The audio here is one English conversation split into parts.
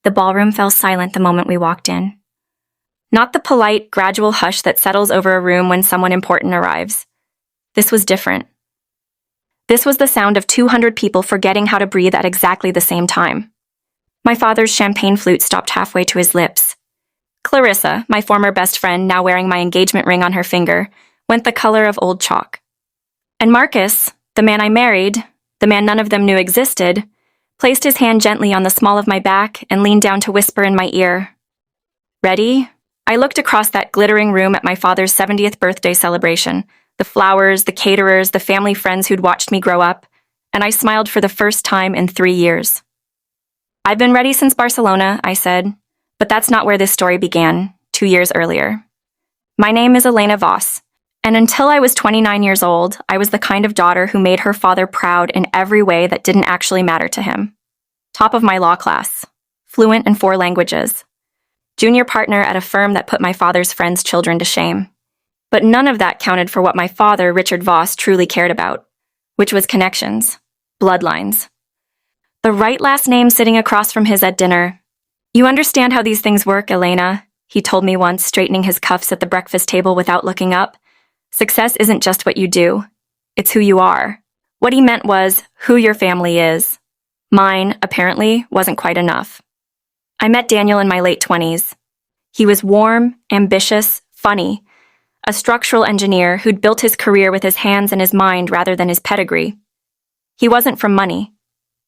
The ballroom fell silent the moment we walked in. Not the polite, gradual hush that settles over a room when someone important arrives. This was different. This was the sound of 200 people forgetting how to breathe at exactly the same time. My father's champagne flute stopped halfway to his lips. Clarissa, my former best friend, now wearing my engagement ring on her finger, went the color of old chalk. And Marcus, the man I married, the man none of them knew existed, placed his hand gently on the small of my back and leaned down to whisper in my ear. Ready? I looked across that glittering room at my father's 70th birthday celebration, the flowers, the caterers, the family friends who'd watched me grow up, and I smiled for the first time in 3 years. I've been ready since Barcelona, I said, but that's not where this story began, 2 years earlier. My name is Elena Voss, and until I was 29 years old, I was the kind of daughter who made her father proud in every way that didn't actually matter to him. Top of my law class, fluent in 4 languages, junior partner at a firm that put my father's friends' children to shame. But none of that counted for what my father, Richard Voss, truly cared about, which was connections, bloodlines. The right last name sitting across from his at dinner. You understand how these things work, Elena, he told me once, straightening his cuffs at the breakfast table without looking up. Success isn't just what you do, it's who you are. What he meant was who your family is. Mine, apparently, wasn't quite enough. I met Daniel in my late 20s. He was warm, ambitious, funny, a structural engineer who'd built his career with his hands and his mind rather than his pedigree. He wasn't from money.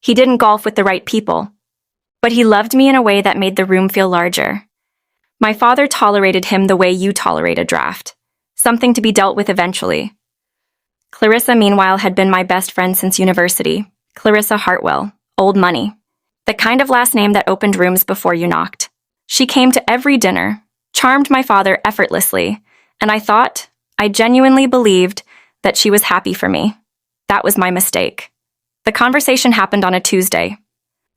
He didn't golf with the right people. But he loved me in a way that made the room feel larger. My father tolerated him the way you tolerate a draft, something to be dealt with eventually. Clarissa, meanwhile, had been my best friend since university. Clarissa Hartwell, old money. The kind of last name that opened rooms before you knocked. She came to every dinner, charmed my father effortlessly, and I genuinely believed that she was happy for me. That was my mistake. The conversation happened on a Tuesday.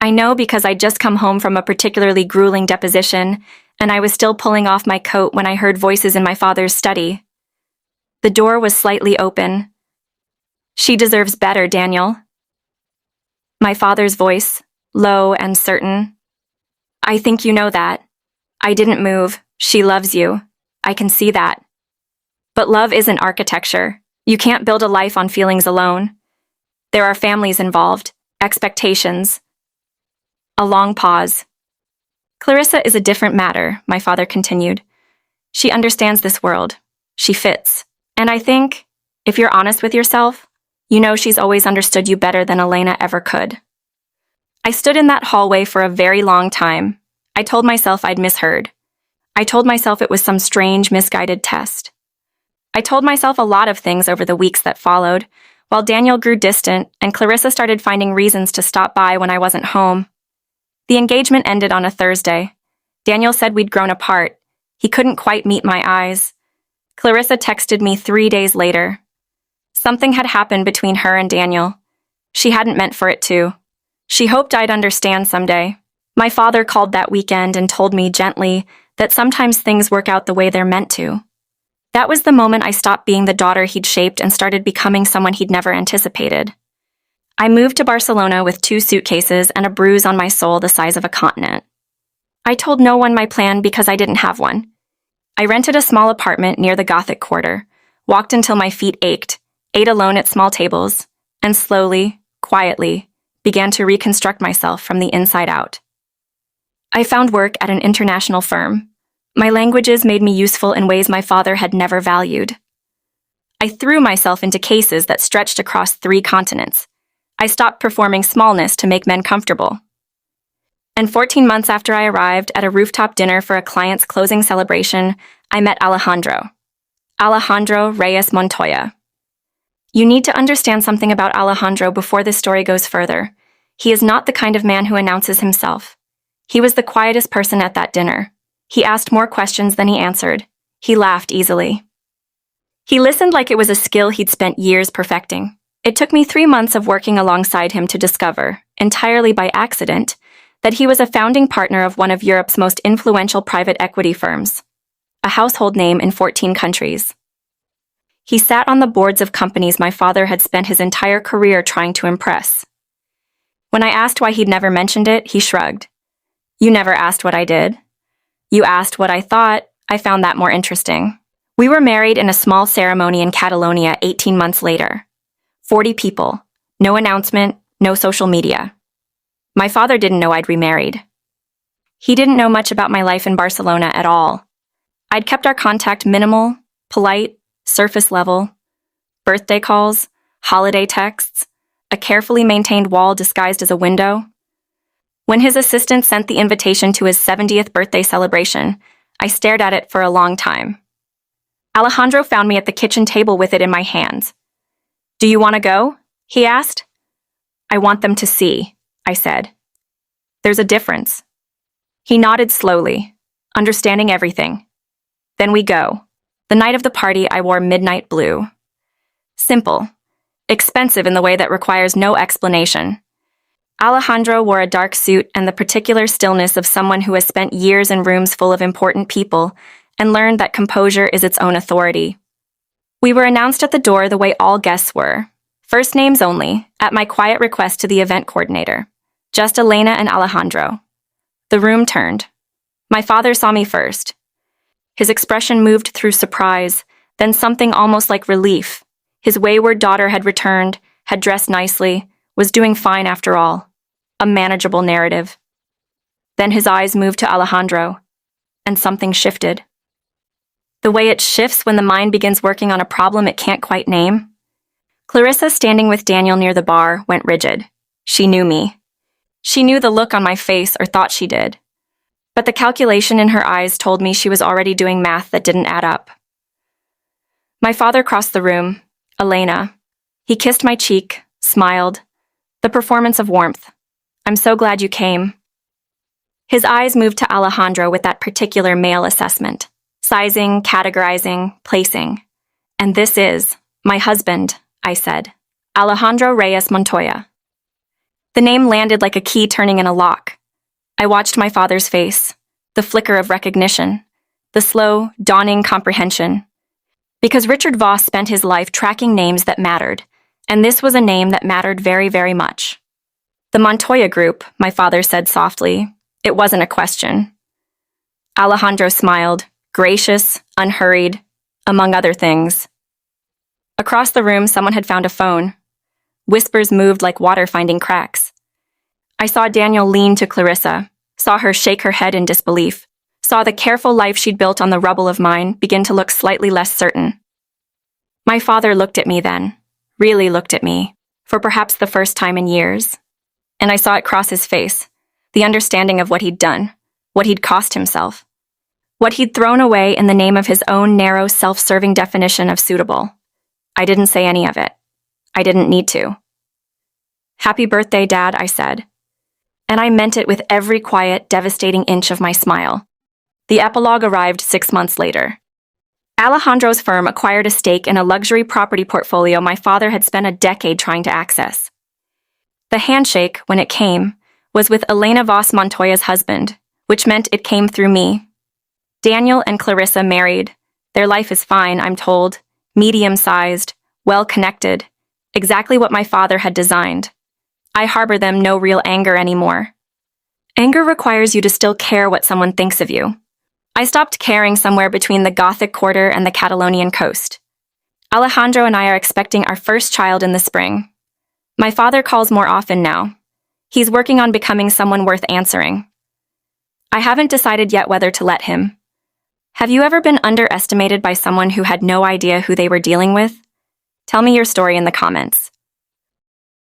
I know because I'd just come home from a particularly grueling deposition, and I was still pulling off my coat when I heard voices in my father's study. The door was slightly open. She deserves better, Daniel. My father's voice, low and certain. I think you know that. I didn't move. She loves you. I can see that. But love isn't architecture. You can't build a life on feelings alone. There are families involved, expectations. A long pause. Clarissa is a different matter, my father continued. She understands this world. She fits. And I think, if you're honest with yourself, you know she's always understood you better than Elena ever could. I stood in that hallway for a very long time. I told myself I'd misheard. I told myself it was some strange, misguided test. I told myself a lot of things over the weeks that followed, while Daniel grew distant and Clarissa started finding reasons to stop by when I wasn't home. The engagement ended on a Thursday. Daniel said we'd grown apart. He couldn't quite meet my eyes. Clarissa texted me 3 days later. Something had happened between her and Daniel. She hadn't meant for it to. She hoped I'd understand someday. My father called that weekend and told me gently that sometimes things work out the way they're meant to. That was the moment I stopped being the daughter he'd shaped and started becoming someone he'd never anticipated. I moved to Barcelona with 2 suitcases and a bruise on my soul the size of a continent. I told no one my plan because I didn't have one. I rented a small apartment near the Gothic Quarter, walked until my feet ached, ate alone at small tables, and slowly, quietly, began to reconstruct myself from the inside out. I found work at an international firm. My languages made me useful in ways my father had never valued. I threw myself into cases that stretched across 3 continents. I stopped performing smallness to make men comfortable. And 14 months after I arrived at a rooftop dinner for a client's closing celebration, I met Alejandro Reyes Montoya. You need to understand something about Alejandro before this story goes further. He is not the kind of man who announces himself. He was the quietest person at that dinner. He asked more questions than he answered. He laughed easily. He listened like it was a skill he'd spent years perfecting. It took me 3 months of working alongside him to discover, entirely by accident, that he was a founding partner of one of Europe's most influential private equity firms, a household name in 14 countries. He sat on the boards of companies my father had spent his entire career trying to impress. When I asked why he'd never mentioned it, he shrugged. You never asked what I did. You asked what I thought. I found that more interesting. We were married in a small ceremony in Catalonia 18 months later. 40 people. No announcement, no social media. My father didn't know I'd remarried. He didn't know much about my life in Barcelona at all. I'd kept our contact minimal, polite, surface level. Birthday calls, holiday texts, a carefully maintained wall disguised as a window. When his assistant sent the invitation to his 70th birthday celebration, I stared at it for a long time. Alejandro found me at the kitchen table with it in my hands. "Do you want to go?" he asked. "I want them to see," I said. "There's a difference." He nodded slowly, understanding everything. Then we go. The night of the party, I wore midnight blue. Simple. Expensive in the way that requires no explanation. Alejandro wore a dark suit and the particular stillness of someone who has spent years in rooms full of important people and learned that composure is its own authority. We were announced at the door the way all guests were. First names only, at my quiet request to the event coordinator. Just Elena and Alejandro. The room turned. My father saw me first. His expression moved through surprise, then something almost like relief. His wayward daughter had returned, had dressed nicely, was doing fine after all. A manageable narrative. Then his eyes moved to Alejandro, and something shifted. The way it shifts when the mind begins working on a problem it can't quite name. Clarissa, standing with Daniel near the bar, went rigid. She knew me. She knew the look on my face, or thought she did. But the calculation in her eyes told me she was already doing math that didn't add up. My father crossed the room. Elena. He kissed my cheek, smiled. The performance of warmth. "I'm so glad you came." His eyes moved to Alejandro with that particular male assessment. Sizing, categorizing, placing. "And this is my husband," I said. "Alejandro Reyes Montoya." The name landed like a key turning in a lock. I watched my father's face, the flicker of recognition, the slow, dawning comprehension. Because Richard Voss spent his life tracking names that mattered, and this was a name that mattered very, very much. "The Montoya Group," my father said softly. It wasn't a question. Alejandro smiled, gracious, unhurried, among other things. Across the room, someone had found a phone. Whispers moved like water finding cracks. I saw Daniel lean to Clarissa, saw her shake her head in disbelief, saw the careful life she'd built on the rubble of mine begin to look slightly less certain. My father looked at me then, really looked at me, for perhaps the first time in years. And I saw it cross his face, the understanding of what he'd done, what he'd cost himself, what he'd thrown away in the name of his own narrow, self-serving definition of suitable. I didn't say any of it. I didn't need to. "Happy birthday, Dad," I said. And I meant it with every quiet, devastating inch of my smile. The epilogue arrived 6 months later. Alejandro's firm acquired a stake in a luxury property portfolio my father had spent a decade trying to access. The handshake, when it came, was with Elena Voss Montoya's husband, which meant it came through me. Daniel and Clarissa married. Their life is fine, I'm told, medium-sized, well-connected, exactly what my father had designed. I harbor them no real anger anymore. Anger requires you to still care what someone thinks of you. I stopped caring somewhere between the Gothic Quarter and the Catalonian coast. Alejandro and I are expecting our first child in the spring. My father calls more often now. He's working on becoming someone worth answering. I haven't decided yet whether to let him. Have you ever been underestimated by someone who had no idea who they were dealing with? Tell me your story in the comments.